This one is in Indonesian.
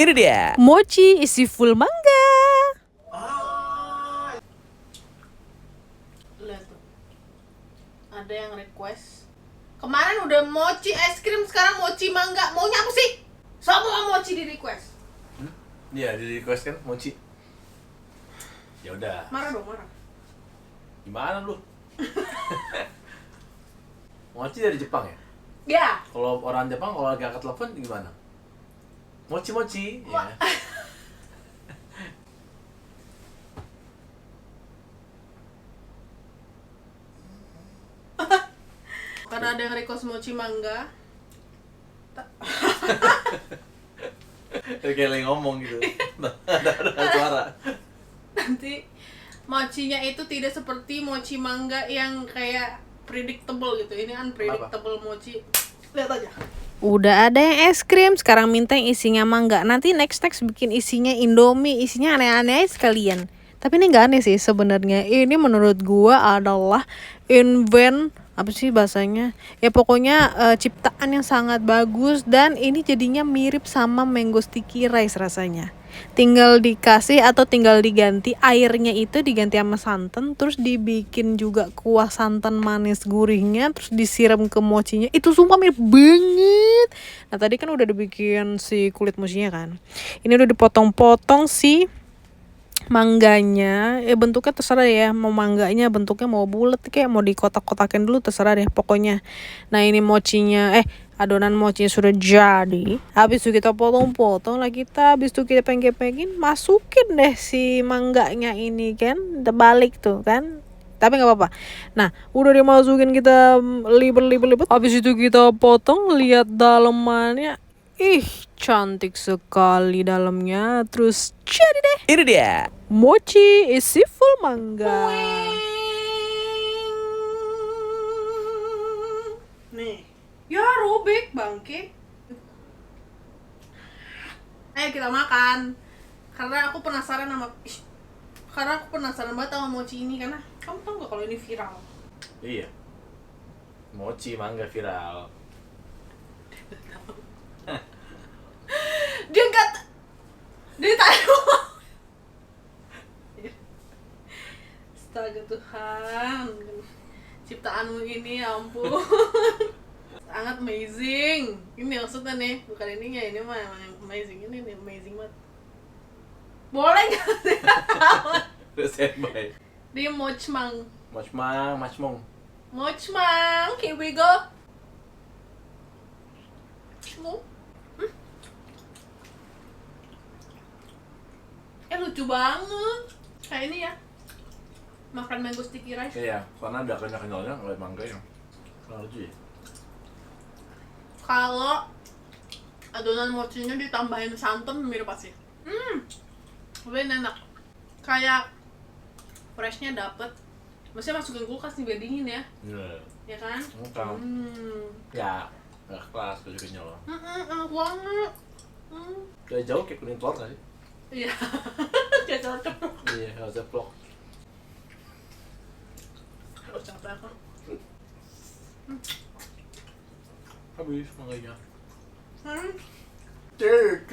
Ini dia Mochi isi full mangga. Lihat tuh. Ada yang request. Kemarin udah mochi es krim, sekarang mochi mangga. Maunya apa sih? Semua mochi di request. Iya, di request kan mochi. Ya udah. Marah dong, marah. Gimana lu? Mochi dari Jepang ya? Ya. Kalau orang Jepang kalau lagi angkat telepon gimana? Mochi ya. Karena ada yang request mochi mangga. Kayak lagi ngomong gitu. ada suara. Nanti mochinya itu tidak seperti mochi mangga yang kayak predictable gitu. Ini unpredictable mochi. Lihat aja. Udah ada yang es krim, sekarang minta yang isinya mangga. Nanti next bikin isinya Indomie, isinya aneh-aneh aja sekalian. Tapi ini nggak aneh sih sebenarnya. Ini menurut gua adalah apa sih bahasanya? Ya pokoknya ciptaan yang sangat bagus dan ini jadinya mirip sama mango sticky rice rasanya. Tinggal dikasih atau tinggal diganti airnya itu diganti sama santan, terus dibikin juga kuah santan manis gurihnya, terus disiram ke mochinya. Itu sumpah mirip banget. Nah tadi kan udah dibikin si kulit mochinya kan. Ini udah dipotong-potong si mangganya. Bentuknya terserah ya, mau mangganya bentuknya mau bulat kayak mau dikotak-kotakin dulu terserah deh pokoknya. Nah ini mochinya adonan mochinya sudah jadi. Habis itu kita potong-potong lah kita. Habis itu kita pengin masukin deh si mangganya ini kan. Terbalik tuh kan. Tapi nggak apa-apa. Nah udah dimasukin kita libet. Habis itu kita potong, lihat dalamannya. Ih cantik sekali dalamnya. Terus jadi deh. Ini dia. Mochi isi full mangga. Nih. Ya robek bangke. Ayo kita makan. Karena aku penasaran banget sama mochi ini. Karena kamu tau gak kalau ini viral? Iya. Mochi mangga viral. Dia Taiwan. Astaga Tuhan, ciptaanmu ini ya ampun. Sangat amazing. Ini maksudnya nih, bukan ininya, ini mah yang amazing. Ini nih amazing banget. Boleh gak sih? Standby. Dia mochmang. Mochmang. Here we go. Lucu banget. Kayak ini ya, makan mango sticky rice. Iya, karena ada kenyal-kenyalnya ngeliat mangga yang lucu ya. Kalau adonan mochinya ditambahin santan mirip apa sih? Lebih enak. Kayak freshnya dapet. Maksudnya masukin kulkas nih biar dingin ya. Iya. Ya kan? Bukan. Ya, nggak kelas baju kenyal loh. Enak banget. Dari jauh kayak kuning telur nggak sih? Iya. Kayak cocok. Iya, harus ceplok. Harus capek aku. Habis mangganya. Hmm. Cek.